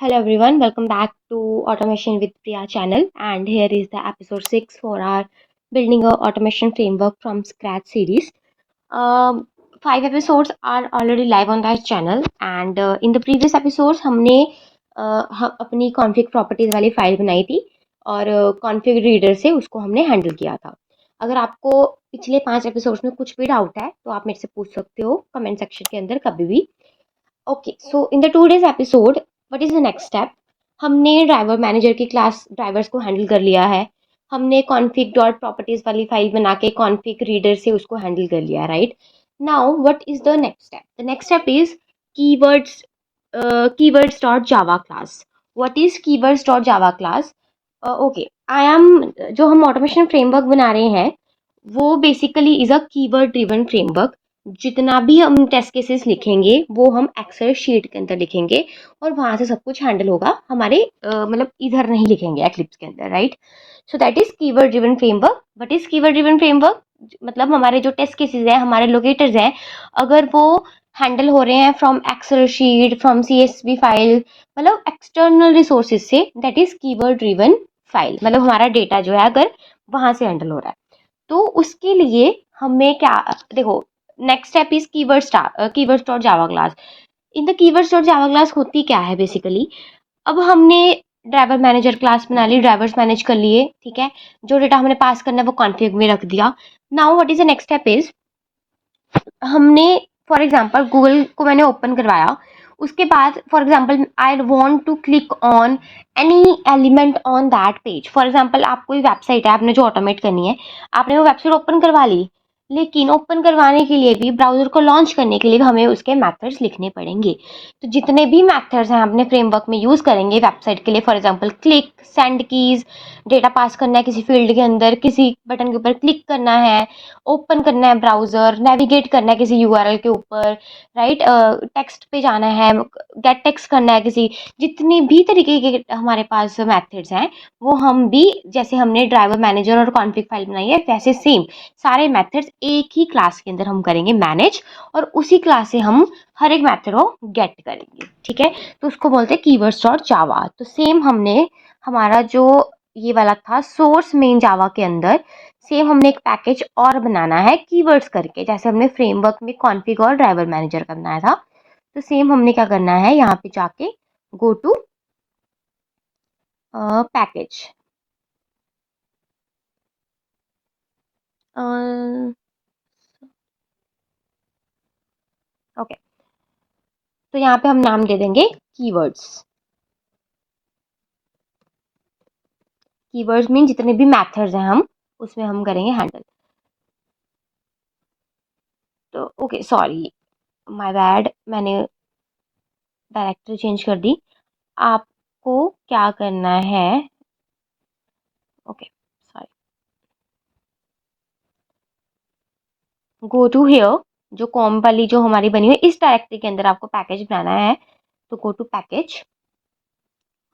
Hello everyone, welcome back to Automation with Priya channel, and here is the episode 6 for our Building a Automation Framework from Scratch series. Um, 5 episodes are already live on that channel, and in the previous episodes हमने अपनी config properties वाली file बनाई थी और config reader से उसको हमने handle किया था. अगर आपको पिछले 5 एपिसोड्स में कुछ भी डाउट है तो आप मेरे से पूछ सकते हो कमेंट सेक्शन के अंदर कभी भी. Okay, so in the today's episode what is the next step. हमने ड्राइवर मैनेजर की क्लास ड्राइवर्स को हैंडल कर लिया है. हमने कॉन्फ़िग डॉट प्रॉपर्टीज वाली फाइल बना के कॉन्फ़िग रीडर से उसको हैंडल कर लिया, right. Now what is the next step. The next step is keywords. Keywords dot Java class. What is keywords dot Java class. Okay, I am जो हम automation framework बना रहे हैं वो basically is a keyword driven framework. जितना भी हम test cases लिखेंगे वो हम एक्सेल शीट के अंदर लिखेंगे और वहां से सब कुछ हैंडल होगा. हमारे मतलब इधर नहीं लिखेंगे एक्लिप्स के अंदर, right. So that is keyword driven framework. What is keyword driven framework. मतलब हमारे जो टेस्ट केसेस हैं, हमारे लोकेटर्स हैं, अगर वो हैंडल हो रहे हैं from Excel sheet, from CSV file, मतलब एक्सटर्नल रिसोर्सेज से, that is keyword driven file. मतलब हमारा डेटा जो है अगर वहां से हैंडल हो रहा है तो उसके लिए हमें क्या, देखो, next step is keywords dot Java class. In the keywords dot Java class होती क्या है बेसिकली. अब हमने ड्राइवर मैनेजर क्लास बना ली, ड्राइवर्स मैनेज कर लिए, ठीक है. जो डेटा हमने पास करना है वो कॉन्फ़िग में रख दिया. Now what is the next step is, हमने फॉर एग्जांपल गूगल को मैंने ओपन करवाया. उसके बाद for example I want to click on any element on that page. For example आप कोई वेबसाइट है, आपने जो ऑटोमेट करनी है, आपने वो वेबसाइट ओपन करवा ली, लेकिन ओपन करवाने के लिए भी, ब्राउजर को लॉन्च करने के लिए भी हमें उसके मेथड्स लिखने पड़ेंगे. तो जितने भी मेथड्स हैं अपने फ्रेमवर्क में यूज़ करेंगे वेबसाइट के लिए, for example click, send keys, data pass करना है किसी फील्ड के अंदर, किसी बटन के ऊपर क्लिक करना है, ओपन करना है ब्राउजर, नेविगेट करना है किसी URL के ऊपर, राइट, टेक्स्ट पे जाना है, गेट टेक्स्ट करना है किसी, जितने भी तरीके के हमारे पास मेथड्स हैं वो हम भी, जैसे हमने ड्राइवर मैनेजर और कॉन्फ़िग फाइल बनाई है वैसे सेम सारे मेथड्स एक ही क्लास के अंदर हम करेंगे मैनेज, और उसी क्लास से हम हर एक मेथड को गेट करेंगे, ठीक है. तो उसको बोलते हैं कीवर्ड्स डॉट जावा. तो सेम हमने हमारा जो ये वाला था सोर्स मेन जावा के अंदर, सेम हमने एक पैकेज और बनाना है कीवर्ड्स करके, जैसे हमने फ्रेमवर्क में कॉन्फ़िग और ड्राइवर मैनेजर का बनाया था. तो सेम हमने क्या करना है, यहाँ पे जाके गो टू पैकेज. ओके, तो यहाँ पे हम नाम दे देंगे कीवर्ड्स. कीवर्ड्स मीन जितने भी मेथड्स हैं हम उसमें हम करेंगे हैंडल. तो ओके, सॉरी, माय बैड, मैंने डायरेक्टरी चेंज कर दी. आपको क्या करना है, okay, sorry, go to here, जो कॉम वाली जो हमारी बनी हुई इस डायरेक्टरी के अंदर आपको पैकेज बनाना है. तो गो टू पैकेज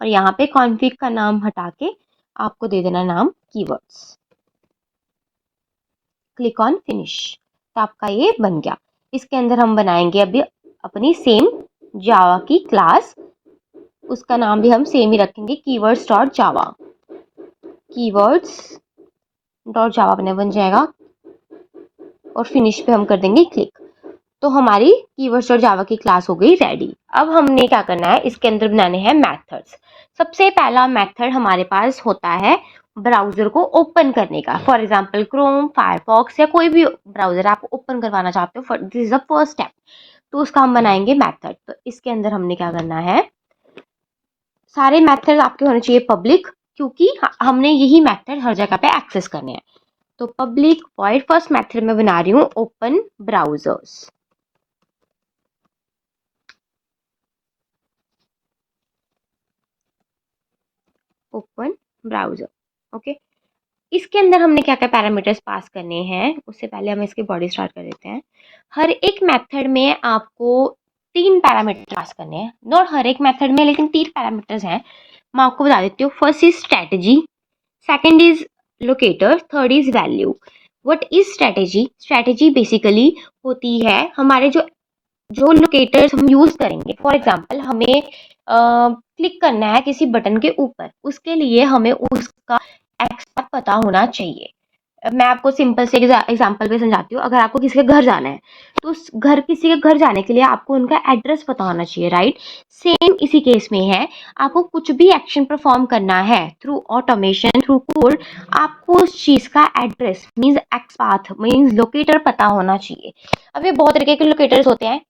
और यहाँ पे कॉन्फ़िग का नाम हटा के आपको दे देना नाम कीवर्ड्स. Click on finish. तो आपका ये बन गया. इसके अंदर हम बनाएंगे अभी अपनी सेम जावा की क्लास. उसका नाम भी हम सेम ही रखेंगे, कीवर्ड्स डॉट जावा. कीवर्ड्स डॉट जावा बन जाएगा और फिनिश पे हम कर देंगे क्लिक. तो हमारी कीवर्ड्स डॉट जावा की क्लास हो गई रेडी. अब हमने क्या करना है, इसके अंदर बनाने हैं मेथड्स. सबसे पहला मेथड हमारे पास होता है ब्राउजर को ओपन करने का. फॉर एग्जांपल क्रोम, फायरफॉक्स या कोई भी ब्राउजर आप ओपन करवाना चाहते हो, this is the first step. तो उसका हम बनाएंगे मेथड. तो इसके अंदर हमने क्या करना है, सारे मेथड आपके होने चाहिए पब्लिक, क्योंकि हमने यही मेथड हर जगह पे एक्सेस करने हैं. तो पब्लिक वॉइड फर्स्ट मेथड में बना रही हूँ open browsers. Open browser, okay. इसके अंदर हमने क्या क्या पैरामीटर्स पास करने हैं, उससे पहले हम इसकी बॉडी स्टार्ट कर देते हैं. हर एक मेथड में आपको 3 पैरामीटर पास करने हैं. नॉट हर एक मेथड में, लेकिन 3 पैरामीटर्स हैं. मैं आपको बता देती हूँ. First is strategy, second is locator, third is value. What is strategy. Strategy basically होती है हमारे जो जो लोकेटर्स हम यूज करेंगे, फॉर एग्जांपल हमें क्लिक करना है किसी बटन के ऊपर, उसके लिए हमें उसका एक्स पता होना चाहिए। मैं आपको सिंपल से एग्जांपल पे समझाती हूँ। अगर आपको किसी के घर जाना है तो उस घर किसी के घर जाने के लिए आपको उनका एड्रेस पता होना चाहिए, राइट। सेम इसी केस में है, आपको कुछ भी एक्शन परफॉर्म करना है थ्रू ऑटोमेशन, थ्रू कोड, आपको उस चीज का address means x path means locator पता होना चाहिए। अब ये बहुत तरीके के लोकेटर्स होते हैं।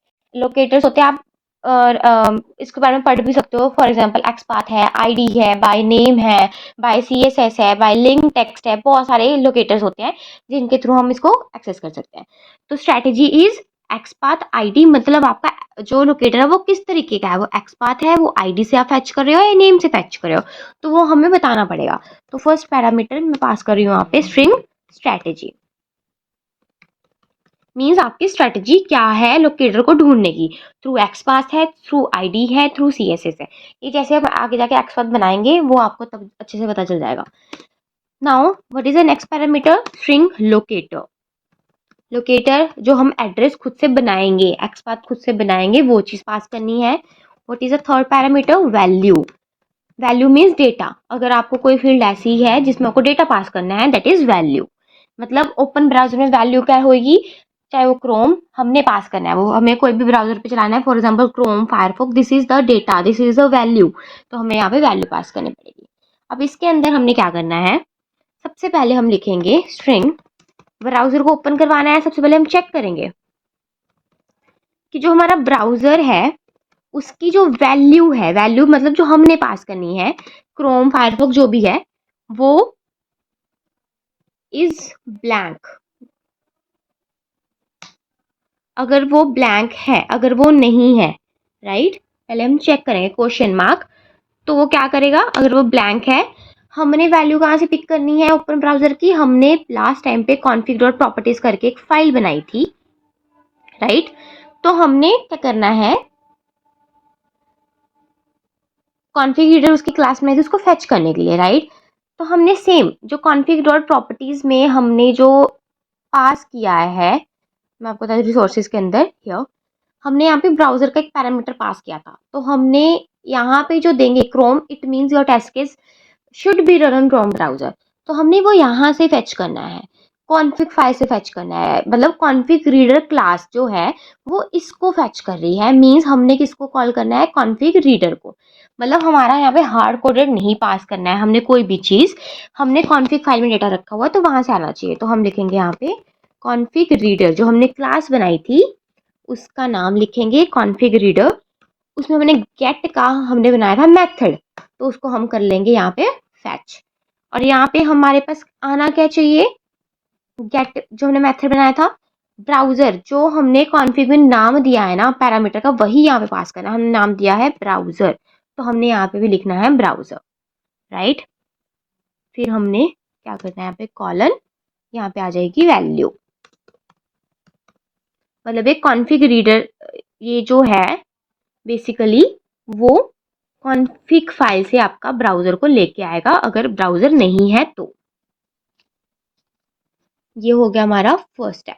आप इसके बारे में पढ़ भी सकते हो। फॉर एग्जांपल एक्स पाथ है, आईडी है, बाय नेम है, बाय सीएसएस है, बाय लिंक टेक्स्ट है, बहुत सारे लोकेटर्स होते हैं जिनके थ्रू हम इसको एक्सेस कर सकते हैं। तो स्ट्रैटेजी इज एक्सपाथ आईडी, मतलब आपका जो लोकेटर है वो किस तरीके का है, वो एक्सपाथ है, वो आईडी से आप फैच कर रहे हो या नेम से फैच कर रहे हो, तो वो हमें बताना पड़ेगा। तो फर्स्ट पैरामीटर मैं पास कर रही हूँ यहाँ पे स्ट्रिंग स्ट्रैटेजी, मीन्स आपकी स्ट्रैटेजी क्या है लोकेटर को ढूंढने की। थ्रू एक्सपाथ है, थ्रू आईडी है, थ्रू सीएसएस है। ये जैसे हम आगे जाके एक्सपाथ बनाएंगे वो आपको तब अच्छे से पता चल जाएगा। Now what is the next parameter, string locator. Locator जो हम एड्रेस खुद से बनाएंगे, एक्सपाथ खुद से बनाएंगे, वो चीज पास करनी है। What is the third parameter, value. Value means data. अगर आपको कोई फील्ड ऐसी है जिसमें आपको डेटा पास करना है, दैट इज वैल्यू। मतलब ओपन ब्राउजर में वैल्यू क्या होगी, चाहे वो क्रोम हमने पास करना है, वो हमें कोई भी ब्राउजर पे चलाना है, for example Chrome, Firefox, this is the data, this is the value, तो हमें यहाँ पे वैल्यू पास करनी पड़ेगी। अब इसके अंदर हमने क्या करना है, सबसे पहले हम लिखेंगे स्ट्रिंग, ब्राउजर को ओपन करवाना है, सबसे पहले हम चेक करेंगे कि जो हमारा ब्राउजर है उसकी जो वैल्यू है, वैल्यू मतलब जो हमने पास करनी है, क्रोम फायरफॉक्स जो भी है, वो इज ब्लैंक। अगर वो ब्लैंक है, अगर वो नहीं है, राइट, पहले हम चेक करेंगे क्वेश्चन मार्क, तो वो क्या करेगा, अगर वो ब्लैंक है, हमने वैल्यू कहाँ से पिक करनी है ओपन ब्राउजर की, हमने लास्ट टाइम पे config डॉट प्रॉपर्टीज करके एक फाइल बनाई थी, राइट। तो हमने क्या करना है, कॉन्फिग रीडर उसकी क्लास में है उसको फेच करने के लिए, राइट। तो हमने सेम जो कॉन्फिग डॉट प्रॉपर्टीज में हमने जो पास किया है, मैं आपको बता दूं रिसोर्सेज के अंदर हियर, हमने यहाँ पे ब्राउजर का एक पैरामीटर पास किया था, तो हमने यहाँ पे जो देंगे Chrome, it means your test case should be run on Chrome browser, तो हमने वो यहाँ से फेच करना है, कॉन्फिग फाइल से फेच करना है। मतलब कॉन्फिग रीडर क्लास जो है वो इसको फेच कर रही है, मीन्स हमने किसको कॉल करना है, कॉन्फिग रीडर को। मतलब हमारा यहाँ पे हार्ड कोडेड नहीं पास करना है हमने कोई भी चीज, हमने कॉन्फिग फाइल में डेटा रखा हुआ है तो वहां से आना चाहिए। तो हम लिखेंगे यहाँ पे कॉन्फिग रीडर, जो हमने क्लास बनाई थी उसका नाम लिखेंगे कॉन्फिग रीडर, उसमें हमने गेट का हमने बनाया था मेथड, तो उसको हम कर लेंगे यहाँ पे फैच। और यहाँ पे हमारे पास आना क्या चाहिए, गेट जो हमने मेथड बनाया था, ब्राउजर जो हमने कॉन्फिग में नाम दिया है ना पैरामीटर का, वही यहाँ पे पास करना है, हमने नाम दिया है ब्राउजर, तो हमने यहाँ पे भी लिखना है ब्राउजर, राइट। फिर हमने क्या करना है, यहाँ पे कॉलन, यहाँ पे आ जाएगी वैल्यू। मतलब एक कॉन्फिग रीडर ये जो है बेसिकली वो कॉन्फिग फाइल से आपका ब्राउजर को लेके आएगा अगर ब्राउजर नहीं है तो। ये हो गया हमारा first step.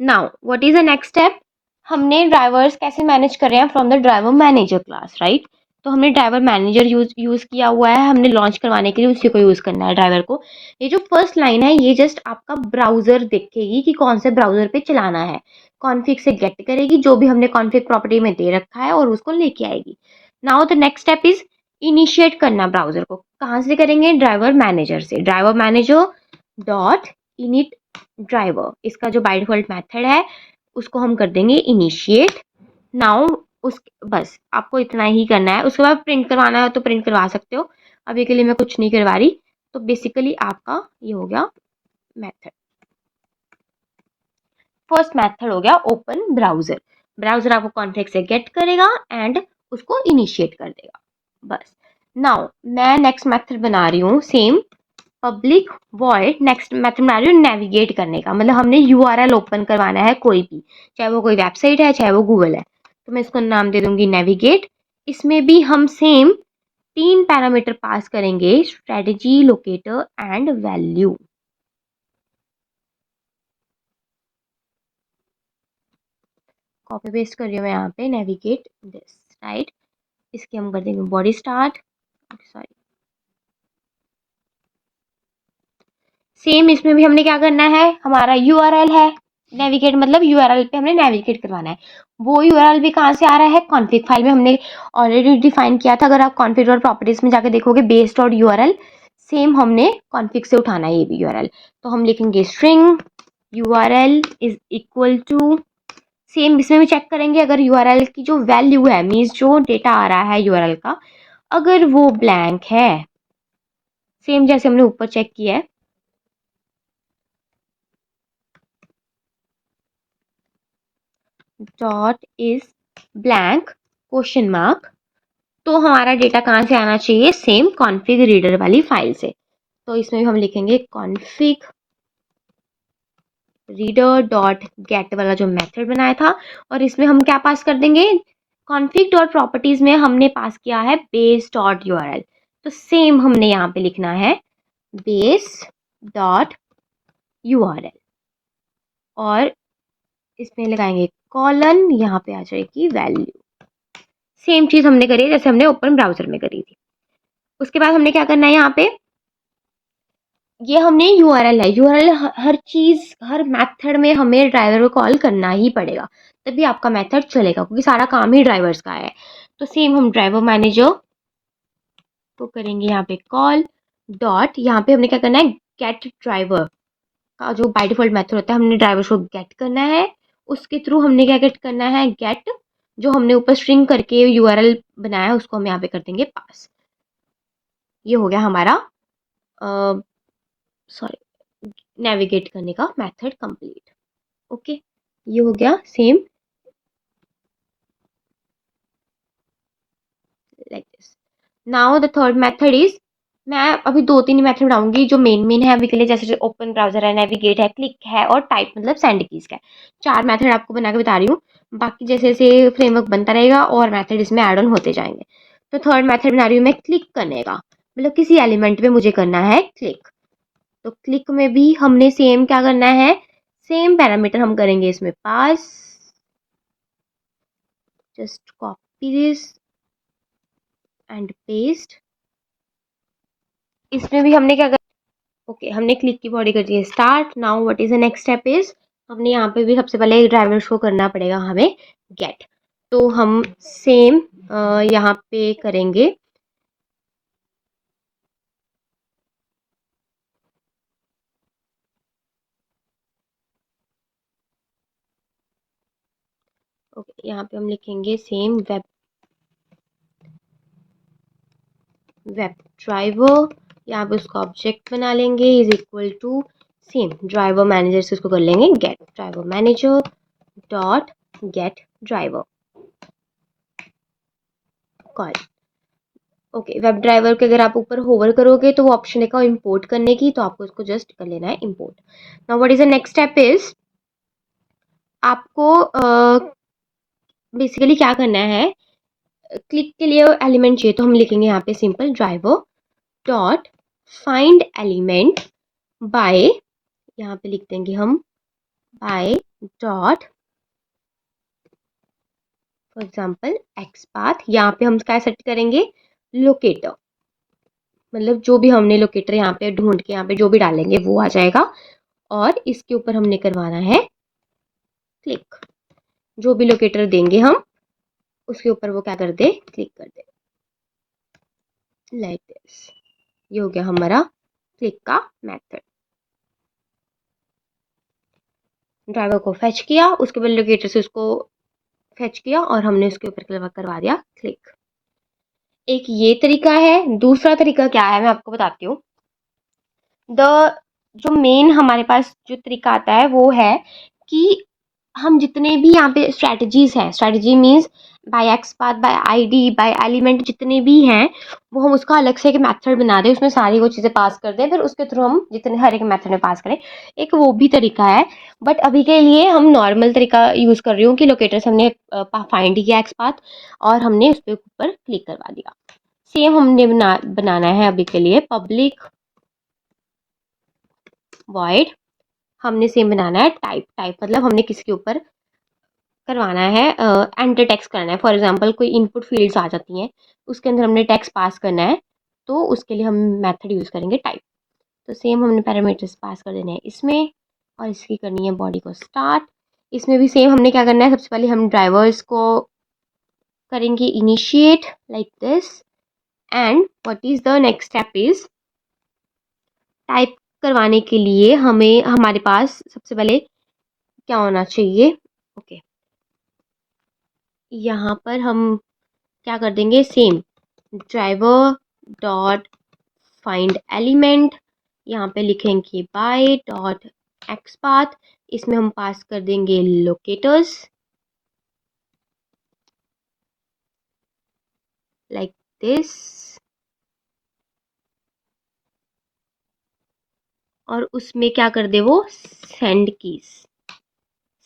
Now what is the next step, हमने ड्राइवर्स कैसे मैनेज कर रहे हैं from the driver manager class, right. तो हमने ड्राइवर मैनेजर यूज किया हुआ है, हमने लॉन्च करवाने के लिए उसी को यूज करना है ड्राइवर को। ये जो फर्स्ट लाइन है ये जस्ट आपका ब्राउजर देखेगी कि कौन से ब्राउजर पे चलाना है, कॉन्फिग से गेट करेगी जो भी हमने कॉन्फिग प्रॉपर्टी में दे रखा है और उसको लेके आएगी। Now the next step is initiate करना ब्राउजर को, कहाँ से करेंगे, ड्राइवर मैनेजर से, driver manager dot init driver, इसका जो बाय डिफॉल्ट मेथड है उसको हम कर देंगे इनिशिएट। नाउ उस बस आपको इतना ही करना है, उसके बाद प्रिंट करवाना है तो प्रिंट करवा सकते हो, अभी के लिए मैं कुछ नहीं करवा रही। तो बेसिकली आपका ये हो गया मेथड, फर्स्ट मेथड हो गया ओपन ब्राउजर, ब्राउजर आपको कॉन्फिग से गेट करेगा एंड उसको इनिशिएट कर देगा, बस। नाउ मैं नेक्स्ट मेथड बना रही हूँ same public void, next method बना रही हूँ नेविगेट करने का, मतलब हमने यूआरएल ओपन करवाना है कोई भी, चाहे वो कोई वेबसाइट है चाहे वो गूगल है, तो मैं इसको नाम दे दूंगी नेविगेट। इसमें भी हम सेम 3 पैरामीटर पास करेंगे, strategy, locator and value. Copy paste कर रही हूँ मैं यहाँ पे नेविगेट दिस, राइट। इसकी हम कर देंगे बॉडी स्टार्ट, सॉरी। सेम इसमें भी हमने क्या करना है, हमारा यूआरएल है, नेविगेट मतलब यूआरएल पे हमने नेविगेट करवाना है। वो यूआरएल भी कहाँ से आ रहा है, कॉन्फ़िग फाइल में हमने ऑलरेडी डिफाइन किया था। अगर आप कॉन्फ़िग और प्रॉपर्टीज में जाके देखोगे बेस डॉट यूआरएल, सेम हमने कॉन्फ़िग से उठाना है ये भी यूआरएल। तो हम लिखेंगे string URL is equal to, same इसमें भी चेक करेंगे अगर यूआरएल की जो वैल्यू है, मीन्स जो डेटा आ रहा है यूआरएल का, अगर वो ब्लैंक है, सेम जैसे हमने ऊपर चेक किया है, dot is blank question mark, तो हमारा डेटा कहाँ से आना चाहिए, सेम कॉन्फ़िग रीडर वाली फाइल से। तो इसमें भी हम लिखेंगे कॉन्फ़िग रीडर डॉट गेट वाला जो मेथड बनाया था, और इसमें हम क्या पास कर देंगे, कॉन्फ़िग डॉट प्रॉपर्टीज में हमने पास किया है बेस डॉट यूआरएल, तो सेम हमने यहाँ पे लिखना है बेस डॉट यूआरएल, और इसमें लगाएंगे कॉलन, यहाँ पे आ जाएगी वैल्यू। सेम चीज हमने करी है जैसे हमने ओपन ब्राउजर में करी थी। उसके बाद हमने क्या करना है, यहाँ पे ये हमने यूआरएल है, यूआरएल हर चीज हर मेथड में हमें ड्राइवर को कॉल करना ही पड़ेगा, तभी आपका मेथड चलेगा, क्योंकि सारा काम ही ड्राइवर्स का है। तो सेम हम ड्राइवर मैनेजर को करेंगे यहाँ पे कॉल डॉट, यहाँ पे हमने क्या करना है, गेट ड्राइवर का जो बाय डिफॉल्ट मेथड होता है, हमने ड्राइवर को गेट करना है। उसके थ्रू हमने क्या गेट करना है, गेट जो हमने ऊपर स्ट्रिंग करके यूआरएल बनाया है उसको हम यहाँ पे कर देंगे पास। ये हो गया हमारा सॉरी नेविगेट करने का मेथड कंप्लीट। ओके, ये हो गया same like this. Now the third method is, मैं अभी 2-3 मेथड बनाऊंगी जो मेन है अभी के लिए, जैसे ओपन ब्राउजर है, नेविगेट है, क्लिक है और टाइप मतलब सेंड कीज का है। 4 मेथड आपको बना के बता रही हूँ, बाकी जैसे जैसे फ्रेमवर्क बनता रहेगा और मेथड इसमें ऐड ऑन होते जाएंगे। तो थर्ड मेथड बना रही हूँ मैं क्लिक करने का, मतलब किसी एलिमेंट पे मुझे करना है क्लिक। तो क्लिक में भी हमने सेम क्या करना है, सेम पैरामीटर हम करेंगे इसमें pass, just copy this and paste. इसमें भी हमने क्या कर, ओके हमने क्लिक की बॉडी कर दी है start. Now what is the next step is, हमने यहाँ पे भी सबसे पहले ड्राइवर शो करना पड़ेगा हमें गेट। तो हम सेम यहाँ पे करेंगे ओके, यहाँ पे हम लिखेंगे सेम वेब ड्राइवर, यहाँ पे उसका ऑब्जेक्ट बना लेंगे is equal to same driver manager से उसको कर लेंगे get driver manager dot get driver call. Okay, web driver के अगर आप ऊपर होवर करोगे तो वो ऑप्शन है इंपोर्ट करने की, तो आपको इसको जस्ट कर लेना है import. Now what is the next step is, आपको बेसिकली क्या करना है, क्लिक के लिए एलिमेंट चाहिए, तो हम लिखेंगे यहाँ पे simple driver dot find element by, यहाँ पे लिख देंगे हम by dot for example x path. यहाँ पे हम क्या सेट करेंगे, लोकेटर, मतलब जो भी हमने लोकेटर यहाँ पे ढूंढ के यहाँ पे जो भी डालेंगे वो आ जाएगा, और इसके ऊपर हमने करवाना है क्लिक। जो भी लोकेटर देंगे हम उसके ऊपर वो क्या कर दे, क्लिक कर दे, लाइक दिस। ये हो गया हमारा क्लिक का मेथड। ड्राइवर को फेच किया, उसके बाद लोकेटर से उसको फेच किया और हमने उसके ऊपर करवा दिया क्लिक। एक ये तरीका है। दूसरा तरीका क्या है मैं आपको बताती हूँ। द जो मेन हमारे पास जो तरीका आता है वो है कि हम जितने भी यहाँ पे स्ट्रैटेजीज हैं, strategy means by x path, by ID, by element, जितने भी हैं वो हम उसका अलग से एक मेथड बना दें, उसमें सारी वो चीज़ें पास कर दें, फिर उसके थ्रू हम जितने हर एक मेथड में पास करें। एक वो भी तरीका है, बट अभी के लिए हम नॉर्मल तरीका यूज़ कर रही हूँ कि लोकेटर से हमने फाइंड किया एक्स पाथ और हमने उस पर ऊपर क्लिक करवा दिया। सेम हमने बनाना है अभी के लिए पब्लिक वॉइड, हमने सेम बनाना है टाइप, टाइप मतलब हमने किसके ऊपर करवाना है, एंटर टेक्स्ट करना है। फॉर एग्जांपल कोई इनपुट फील्ड्स आ जाती हैं, उसके अंदर हमने टेक्स्ट पास करना है, तो उसके लिए हम मेथड यूज़ करेंगे टाइप। तो सेम हमने पैरामीटर्स पास कर देने हैं इसमें, और इसकी करनी है बॉडी को स्टार्ट। इसमें भी सेम हमने क्या करना है, सबसे पहले हम ड्राइवर्स को करेंगे initiate like this, and what is the next step is type करवाने के लिए हमें हमारे पास सबसे पहले क्या होना चाहिए। ओके, यहाँ पर हम क्या कर देंगे, same driver dot find element, यहाँ पे लिखेंगे बाय डॉट एक्स पाथ, इसमें हम पास कर देंगे लोकेटर्स लाइक दिस, और उसमें क्या कर दे वो सेंड कीज।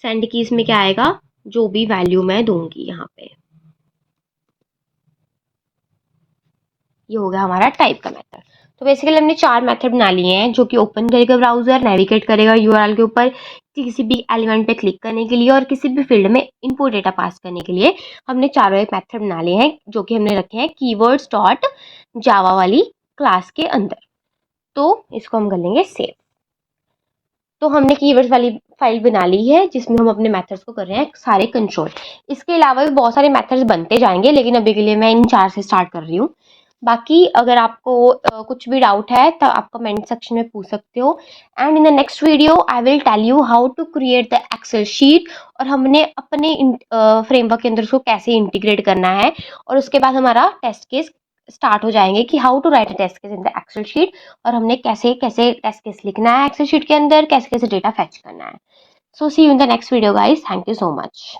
सेंड कीज में क्या आएगा, जो भी वैल्यू मैं दूंगी यहाँ पे। ये हो गया हमारा टाइप का मेथड। तो बेसिकली हमने 4 मेथड बना लिए हैं, जो कि ओपन करेगा ब्राउजर, नेविगेट करेगा यूआरएल के ऊपर, किसी भी एलिमेंट पे क्लिक करने के लिए, और किसी भी फील्ड में इनपुट डेटा पास करने के लिए हमने चारों एक मेथड बना लिए हैं, जो कि हमने रखे हैं कीवर्ड्स डॉट जावा वाली क्लास के अंदर। तो इसको हम कर लेंगे सेव। तो हमने कीवर्ड्स वाली फाइल बना ली है, जिसमें हम अपने मेथड्स को कर रहे हैं सारे कंट्रोल। इसके अलावा भी बहुत सारे मेथड्स बनते जाएंगे, लेकिन अभी के लिए मैं इन 4 से स्टार्ट कर रही हूँ। बाकी अगर आपको कुछ भी डाउट है तो आप कमेंट सेक्शन में पूछ सकते हो, and in the next video I will tell you how to create the Excel sheet, और हमने अपने फ्रेमवर्क के अंदर उसको कैसे इंटीग्रेट करना है, और उसके बाद हमारा टेस्ट केस स्टार्ट हो जाएंगे कि how to write a test case in the Excel sheet, और हमने कैसे कैसे टेस्ट केस लिखना है एक्सेल शीट के अंदर, कैसे कैसे डेटा फैच करना है। So see you in the next video guys, thank you so much.